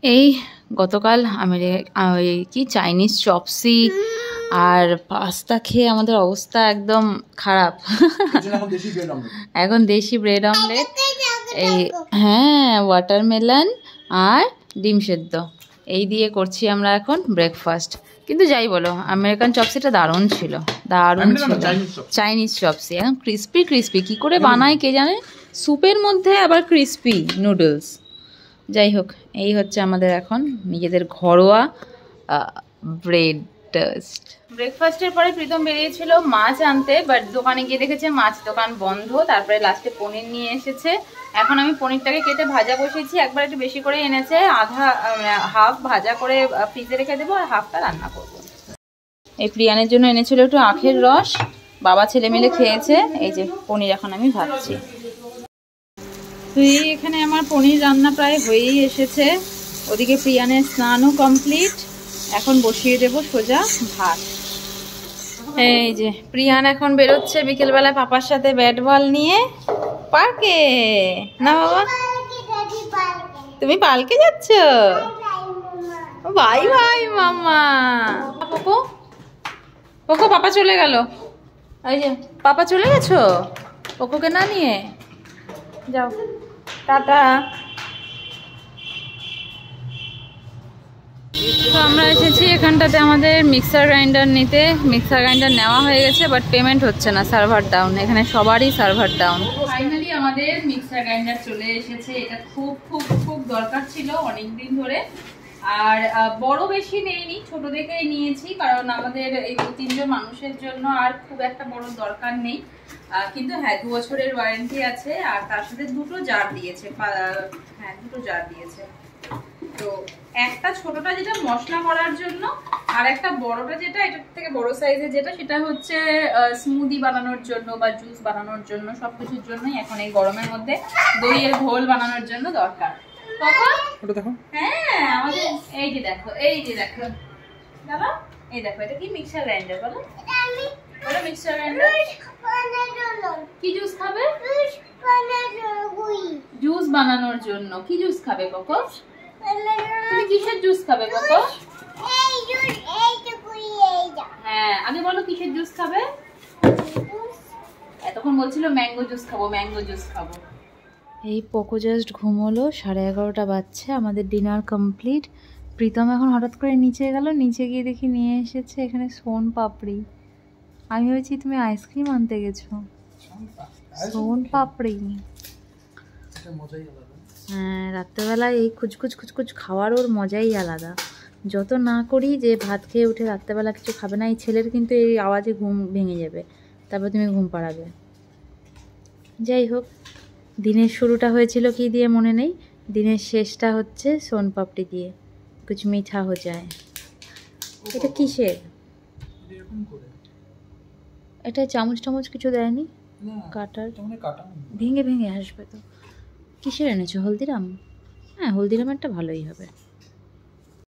এই গতকাল কি চাইনিজ চপসি আর পাস্তা খেয়ে আমাদের অবস্থা একদম খারাপ। এখন দেশি ব্রেড অমলেট, এই হ্যাঁ ওয়াটারমেলন আর ডিম সেদ্ধ এই দিয়ে করছি আমরা এখন ব্রেকফাস্ট। কিন্তু যাই বলো, আমেরিকান চপসিটা দারুণ ছিল, দারুণ ছিল। চাইনিজ চপসি এখন ক্রিস্পি ক্রিস্পি কি করে বানায় কে জানে, স্যুপের মধ্যে আবার ক্রিস্পি নুডলস। যাই হোক, এই হচ্ছে আমাদের এখন নিজেদের ঘরোয়া ব্রেড টোস্ট। ব্রেকফাস্টের পরে প্রীতম বেরিয়েছিল মাছ আনতে, বাট দোকানে গিয়ে দেখেছে মাছ দোকান বন্ধ। তারপরে লাস্টে পনির নিয়ে এসেছে। এখন আমি পনিরটাকে কেটে ভাজা বসিয়েছি। একবার একটু বেশি করে এনেছে, হাফ ভাজা করে ফ্রিজে রেখে দেবো আর হাফটা রান্না করবো। এই প্রিয়ানের জন্য এনেছিল একটু আখের রস, বাবা ছেলে মিলে খেয়েছে। এই যে পনির এখন আমি ভাজছি। তো এই এখানে আমার পনির রান্না প্রায় হয়েই এসেছে। ওদিকে প্রিয়ানের স্নানও কমপ্লিট। এখন বসিয়ে দেব সোজা ভাত। এই যে প্রিয়ান এখন বেরোচ্ছে বিকেলবেলায় পাপার সাথে ব্যাট বল নিয়ে পার্কে। না বাবা, তুমি পার্কে যাচ্ছ? বাই বাই মামা। পোকো পোকো, পাপা চলে গেল। এই যে পাপা চলে গেছো পোকোকে না নিয়ে, যাও টাটা। তো আমরা এসেছি এখানটাতে আমাদের মিক্সার গ্রাইন্ডার নিতে। মিক্সার গ্রাইন্ডার নেওয়া হয়ে গেছে, বাট পেমেন্ট হচ্ছে না, সার্ভার ডাউন। এখানে সবারই সার্ভার ডাউন। ফাইনালি আমাদের মিক্সার গ্রাইন্ডার চলে এসেছে। এটা খুব খুব খুব দরকার ছিল অনেকদিন ধরে। আর বড় বেশি নেইনি, ছোট দেখেই নিয়েছি, কারণ আমাদের এই 2-3 জন মানুষের জন্য আর খুব একটা বড় দরকার নেই। কিন্তু হ্যাঁ 2 বছরের ওয়ারেন্টি আছে, আর তার সাথে 2টো জার দিয়েছে। হ্যাঁ 2টো জার দিয়েছে। তো একটা ছোটটা যেটা মশলা করার জন্য, আর একটা বড়টা যেটা এটার থেকে বড় সাইজের যেটা, সেটা হচ্ছে স্মুদি বানানোর জন্য বা জুস বানানোর জন্য, সবকিছুর জন্যই এখন এই গরমের মধ্যে দইয়ের ঘোল বানানোর জন্য দরকার। হ্যাঁ আমাদের এই যে দেখো, এই যে দেখো দাদা, এই দেখো এটা কি মিক্সার গ্রাইন্ডার বলো? বলো মিক্সার গ্রাইন্ডার। কি জুস খাবে? জুস বানানোর জন্য। কি জুস খাবে কোকো? তুমি কিসের জুস খাবে কোকো? হ্যাঁ আগে বলো কিসের জুস খাবে? এতক্ষণ বলছিল ম্যাঙ্গো জুস খাবো, ম্যাঙ্গো জুস খাবো। এই পোকো জাস্ট ঘুমোলো, 11:30 বাজছে। আমাদের ডিনার কমপ্লিট। প্রীতম এখন হঠাৎ করে নিচে গেল, নিচে গিয়ে দেখি নিয়ে এসেছে এখানে সোন পাপড়ি। আমি ভেবেছি তুমি আইসক্রিম আনতে গেছো। সোন পাপড়ি। হ্যাঁ রাত্রেবেলায় এই খুচখুচ খুচখুচ খাওয়ার ওর মজাই আলাদা। যত না করি যে ভাত খেয়ে উঠে রাত্রেবেলা কিছু খাবে না, এই ছেলের কিন্তু এই আওয়াজে ঘুম ভেঙে যাবে, তারপর তুমি ঘুম পাড়াবে। যাই হোক, দিনের শুরুটা হয়েছিল কি দিয়ে মনে নেই, দিনের শেষটা হচ্ছে সোন পাপড়ি দিয়ে। কুছ মিঠা হো যায়। এটা কিসের? এটা চামচ টামচ কিছু দেয়নি, কাটার ভেঙে ভেঙে আসবে তো। কিসের এনেছো? হলদিরাম? হ্যাঁ হলদিরামেরটা ভালোই হবে।